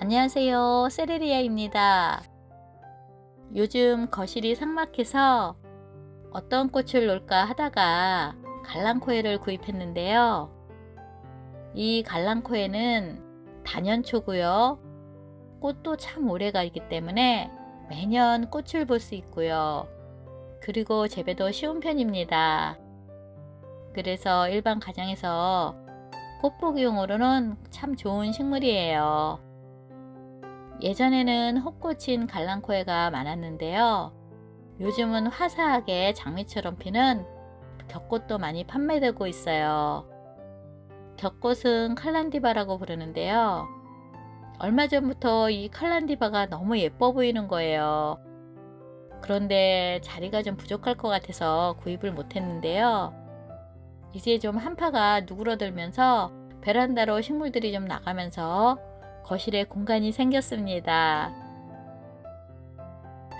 안녕하세요. 세레리아입니다. 요즘 거실이 삭막해서 어떤 꽃을 놓을까 하다가 갈랑코에를 구입했는데요. 이 갈랑코에는 단연초고요. 꽃도 참 오래 가기 때문에 매년 꽃을 볼 수 있고요. 그리고 재배도 쉬운 편입니다. 그래서 일반 가정에서 꽃보기용으로는 참 좋은 식물이에요. 예전에는 혹꽃인 갈랑코에가 많았는데요. 요즘은 화사하게 장미처럼 피는 격꽃도 많이 판매되고 있어요. 격꽃은 칼란디바라고 부르는데요. 얼마 전부터 이 칼란디바가 너무 예뻐 보이는 거예요. 그런데 자리가 좀 부족할 것 같아서 구입을 못했는데요. 이제 좀 한파가 누그러들면서 베란다로 식물들이 좀 나가면서 거실에 공간이 생겼습니다.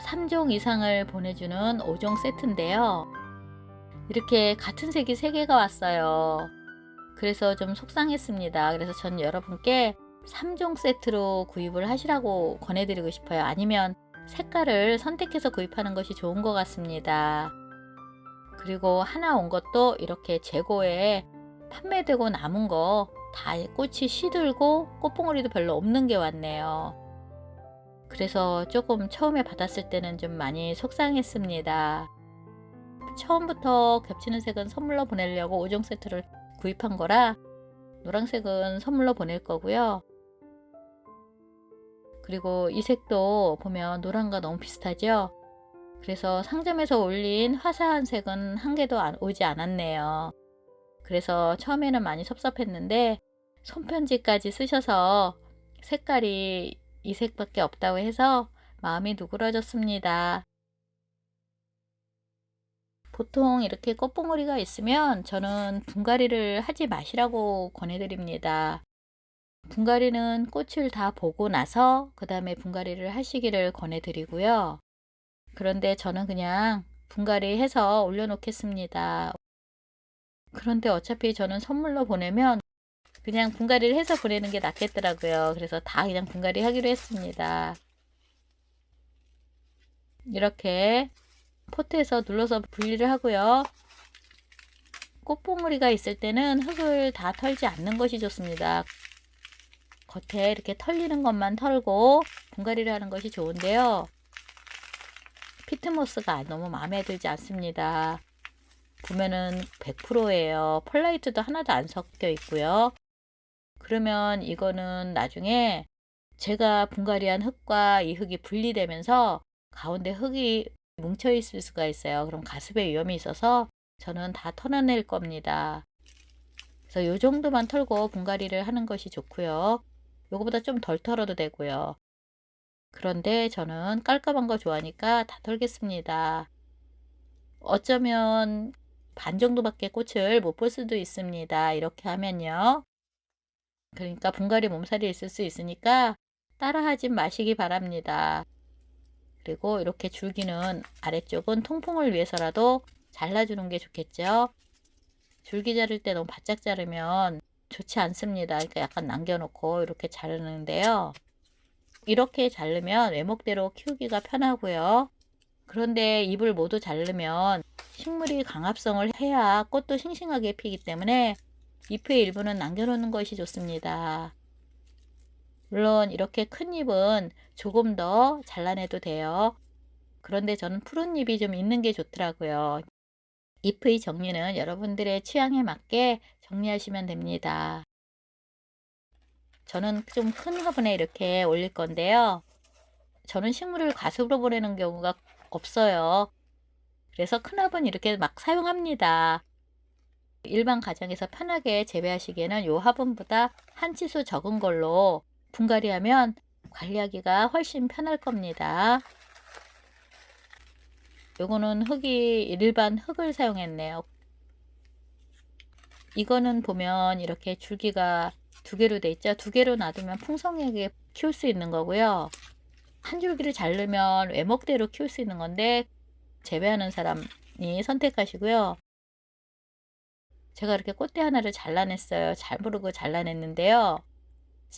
3종 이상을 보내주는 5종 세트인데요. 이렇게 같은 색이 3개가 왔어요. 그래서 좀 속상했습니다. 그래서 전 여러분께 3종 세트로 구입을 하시라고 권해드리고 싶어요. 아니면 색깔을 선택해서 구입하는 것이 좋은 것 같습니다. 그리고 하나 온 것도 이렇게 재고에 판매되고 남은 거 다 꽃이 시들고 꽃봉오리도 별로 없는 게 왔네요. 그래서 조금 처음에 받았을 때는 좀 많이 속상했습니다. 처음부터 겹치는 색은 선물로 보내려고 5종 세트를 구입한 거라 노란색은 선물로 보낼 거고요. 그리고 이 색도 보면 노란과 너무 비슷하죠? 그래서 상점에서 올린 화사한 색은 한 개도 오지 않았네요. 그래서 처음에는 많이 섭섭했는데 손편지까지 쓰셔서 색깔이 이 색밖에 없다고 해서 마음이 누그러졌습니다. 보통 이렇게 꽃봉오리가 있으면 저는 분갈이를 하지 마시라고 권해드립니다. 분갈이는 꽃을 다 보고 나서 그 다음에 분갈이를 하시기를 권해드리고요. 그런데 저는 그냥 분갈이 해서 올려놓겠습니다. 그런데 어차피 저는 선물로 보내면 그냥 분갈이를 해서 보내는 게 낫겠더라고요. 그래서 다 그냥 분갈이 하기로 했습니다. 이렇게 포트에서 눌러서 분리를 하고요. 꽃봉오리가 있을 때는 흙을 다 털지 않는 것이 좋습니다. 겉에 이렇게 털리는 것만 털고 분갈이를 하는 것이 좋은데요. 피트모스가 너무 마음에 들지 않습니다. 보면은 100%예요. 펄라이트도 하나도 안 섞여 있고요. 그러면 이거는 나중에 제가 분갈이한 흙과 이 흙이 분리되면서 가운데 흙이 뭉쳐 있을 수가 있어요. 그럼 가습의 위험이 있어서 저는 다 털어낼 겁니다. 그래서 이 정도만 털고 분갈이를 하는 것이 좋고요. 요거보다 좀 덜 털어도 되고요. 그런데 저는 깔끔한 거 좋아하니까 다 털겠습니다. 어쩌면 반 정도밖에 꽃을 못 볼 수도 있습니다. 이렇게 하면요. 그러니까 분갈이 몸살이 있을 수 있으니까 따라하지 마시기 바랍니다. 그리고 이렇게 줄기는 아래쪽은 통풍을 위해서라도 잘라주는 게 좋겠죠. 줄기 자를 때 너무 바짝 자르면 좋지 않습니다. 그러니까 약간 남겨놓고 이렇게 자르는데요. 이렇게 자르면 외목대로 키우기가 편하고요. 그런데 잎을 모두 자르면 식물이 강합성을 해야 꽃도 싱싱하게 피기 때문에 잎의 일부는 남겨놓는 것이 좋습니다. 물론 이렇게 큰 잎은 조금 더 잘라내도 돼요. 그런데 저는 푸른 잎이 좀 있는 게 좋더라고요. 잎의 정리는 여러분들의 취향에 맞게 정리하시면 됩니다. 저는 좀 큰 화분에 이렇게 올릴 건데요. 저는 식물을 가습으로 보내는 경우가 없어요. 그래서 큰 화분 이렇게 막 사용합니다. 일반 가정에서 편하게 재배하시기에는 이 화분보다 한 치수 적은 걸로 분갈이하면 관리하기가 훨씬 편할 겁니다. 요거는 흙이 일반 흙을 사용했네요. 이거는 보면 이렇게 줄기가 2개로 돼 있죠. 2개로 놔두면 풍성하게 키울 수 있는 거고요. 한 줄기를 자르면 외목대로 키울 수 있는 건데 재배하는 사람이 선택하시고요. 제가 이렇게 꽃대 하나를 잘라냈어요. 잘 모르고 잘라냈는데요.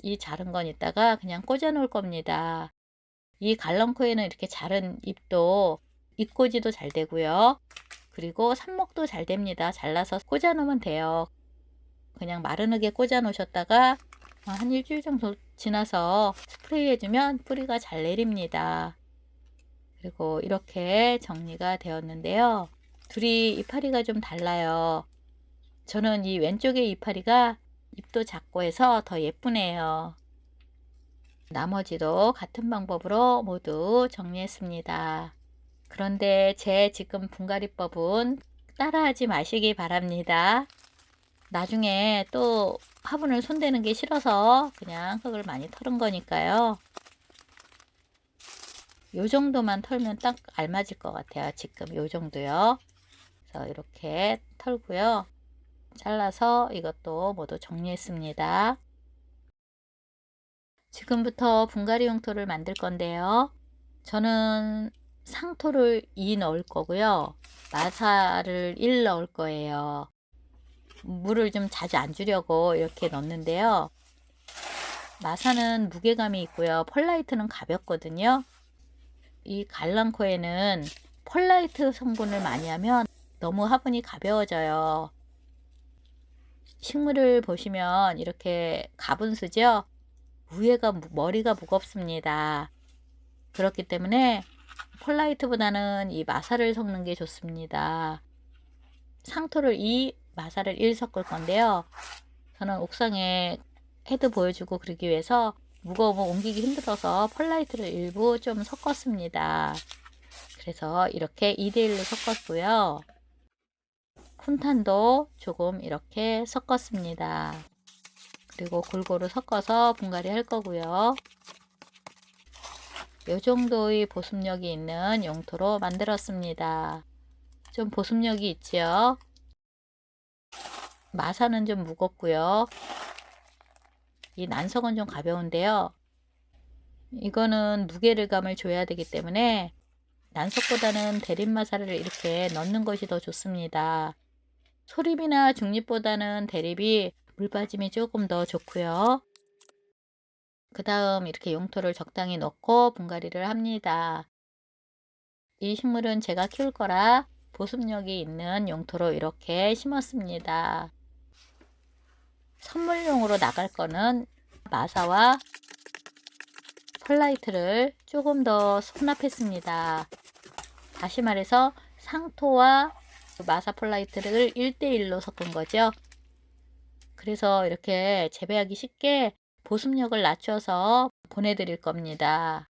이 자른 건 이따가 그냥 꽂아 놓을 겁니다. 이 갈렁코에는 이렇게 자른 잎도 잎꽂이도 잘 되고요. 그리고 삽목도 잘 됩니다. 잘라서 꽂아 놓으면 돼요. 그냥 마르게 꽂아 놓으셨다가 한 일주일 정도 지나서 스프레이 해주면 뿌리가 잘 내립니다. 그리고 이렇게 정리가 되었는데요. 둘이 이파리가 좀 달라요. 저는 이 왼쪽의 이파리가 잎도 작고 해서 더 예쁘네요. 나머지도 같은 방법으로 모두 정리했습니다. 그런데 제 지금 분갈이법은 따라하지 마시기 바랍니다. 나중에 또 화분을 손대는 게 싫어서 그냥 흙을 많이 털은 거니까요. 요 정도만 털면 딱 알맞을 것 같아요. 지금 요 정도요. 그래서 이렇게 털고요. 잘라서 이것도 모두 정리했습니다. 지금부터 분갈이 용토를 만들 건데요. 저는 상토를 2 넣을 거고요. 마사를 1 넣을 거예요. 물을 좀 자주 안 주려고 이렇게 넣는데요. 마사는 무게감이 있고요. 펄라이트는 가볍거든요. 이 갈랑코에는 펄라이트 성분을 많이 하면 너무 화분이 가벼워져요. 식물을 보시면 이렇게 가분수죠. 위에가 머리가 무겁습니다. 그렇기 때문에 펄라이트보다는 이 마사를 섞는 게 좋습니다. 상토를 2, 마사를 1 섞을 건데요. 저는 옥상에 헤드 보여주고 그러기 위해서 무거우면 옮기기 힘들어서 펄라이트를 일부 좀 섞었습니다. 그래서 이렇게 2대1로 섞었고요. 쿤탄도 조금 이렇게 섞었습니다. 그리고 골고루 섞어서 분갈이 할 거고요. 이 정도의 보습력이 있는 용토로 만들었습니다. 좀 보습력이 있지요. 마사는 좀 무겁고요. 이 난석은 좀 가벼운데요. 이거는 무게감을 줘야 되기 때문에 난석보다는 대립마사를 이렇게 넣는 것이 더 좋습니다. 소립이나 중립보다는 대립이 물 빠짐이 조금 더 좋고요. 그 다음 이렇게 용토를 적당히 넣고 분갈이를 합니다. 이 식물은 제가 키울 거라 보습력이 있는 용토로 이렇게 심었습니다. 선물용으로 나갈 거는 마사와 펄라이트를 조금 더 혼합했습니다. 다시 말해서 상토와 마사 펄라이트를 1대1로 섞은 거죠. 그래서 이렇게 재배하기 쉽게 보습력을 낮춰서 보내드릴 겁니다.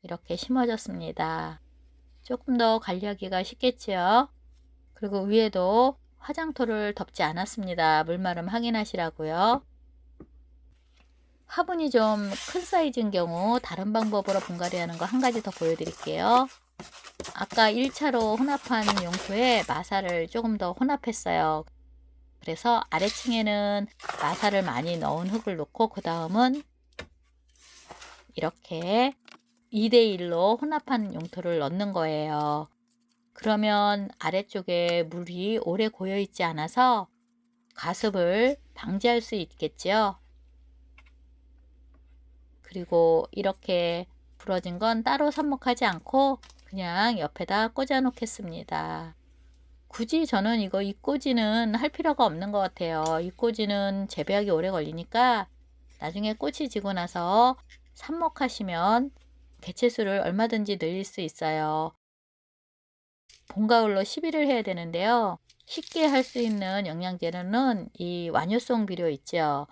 이렇게 심어졌습니다. 조금 더 관리하기가 쉽겠지요. 그리고 위에도 화장토를 덮지 않았습니다. 물마름 확인하시라고요. 화분이 좀 큰 사이즈인 경우 다른 방법으로 분갈이 하는 거 한 가지 더 보여드릴게요. 아까 1차로 혼합한 용토에 마사를 조금 더 혼합했어요. 그래서 아래층에는 마사를 많이 넣은 흙을 놓고 그 다음은 이렇게 2대1로 혼합한 용토를 넣는 거예요. 그러면 아래쪽에 물이 오래 고여 있지 않아서 가습을 방지할 수 있겠죠. 그리고 이렇게 부러진 건 따로 삽목하지 않고 그냥 옆에다 꽂아 놓겠습니다. 굳이 저는 이거 잎꽂이는 할 필요가 없는 것 같아요. 잎꽂이는 재배하기 오래 걸리니까 나중에 꽃이 지고 나서 삽목하시면 개체수를 얼마든지 늘릴 수 있어요. 봄, 가을로 시비를 해야 되는데요. 쉽게 할 수 있는 영양제로는 이 완효성 비료 있죠.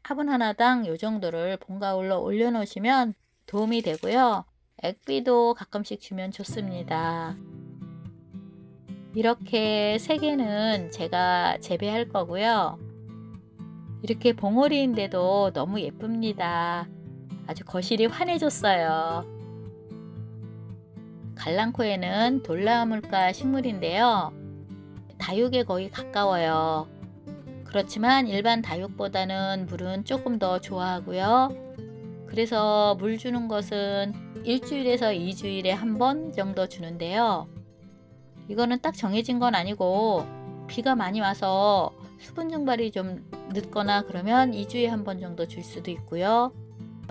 화분 하나당 이 정도를 봄, 가을로 올려놓으시면 도움이 되고요. 액비도 가끔씩 주면 좋습니다. 이렇게 3개는 제가 재배할 거고요. 이렇게 봉오리인데도 너무 예쁩니다. 아주 거실이 환해졌어요. 갈랑코에는 돌나무물과 식물인데요. 다육에 거의 가까워요. 그렇지만 일반 다육보다는 물은 조금 더 좋아하고요. 그래서 물 주는 것은 일주일에서 2주일에 한 번 정도 주는데요. 이거는 딱 정해진 건 아니고 비가 많이 와서 수분 증발이 좀 늦거나 그러면 2주에 한 번 정도 줄 수도 있고요.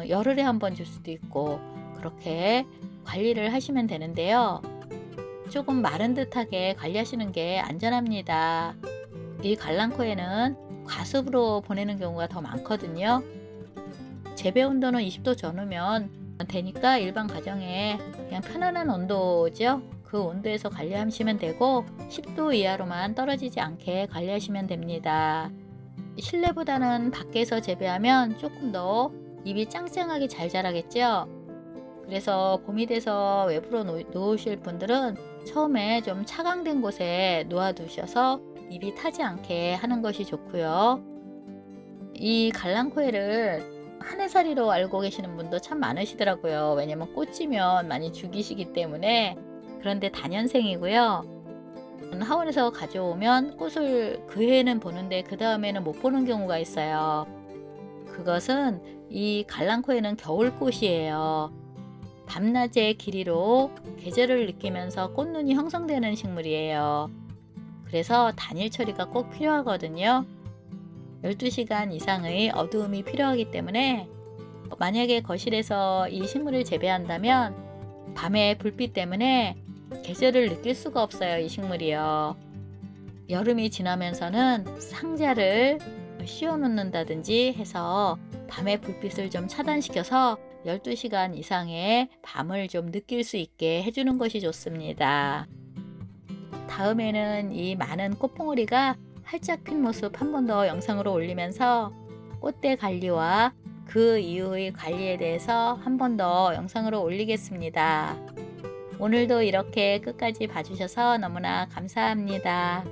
열흘에 한 번 줄 수도 있고 그렇게 관리를 하시면 되는데요. 조금 마른 듯하게 관리하시는 게 안전합니다. 이 관람코에는 과습으로 보내는 경우가 더 많거든요. 재배 온도는 20도 전후면 되니까 일반 가정에 그냥 편안한 온도죠. 그 온도에서 관리하시면 되고 10도 이하로만 떨어지지 않게 관리하시면 됩니다. 실내보다는 밖에서 재배하면 조금 더 잎이 짱짱하게 잘 자라겠죠. 그래서 봄이 돼서 외부로 놓으실 분들은 처음에 좀 차광된 곳에 놓아두셔서 잎이 타지 않게 하는 것이 좋고요. 이 갈랑코에를 한 해살이로 알고 계시는 분도 참 많으시더라고요. 왜냐면 꽂히면 많이 죽이시기 때문에. 그런데 다년생이고요. 하원에서 가져오면 꽃을 그 해에는 보는데 그 다음에는 못 보는 경우가 있어요. 그것은 이 갈랑코에는 겨울꽃이에요. 밤낮의 길이로 계절을 느끼면서 꽃눈이 형성되는 식물이에요. 그래서 단일 처리가 꼭 필요하거든요. 12시간 이상의 어두움이 필요하기 때문에 만약에 거실에서 이 식물을 재배한다면 밤에 불빛 때문에 계절을 느낄 수가 없어요. 이 식물이요. 여름이 지나면서는 상자를 씌워 놓는다든지 해서 밤에 불빛을 좀 차단시켜서 12시간 이상의 밤을 좀 느낄 수 있게 해주는 것이 좋습니다. 다음에는 이 많은 꽃봉오리가 활짝 핀 모습 한 번 더 영상으로 올리면서 꽃대 관리와 그 이후의 관리에 대해서 한 번 더 영상으로 올리겠습니다. 오늘도 이렇게 끝까지 봐주셔서 너무나 감사합니다.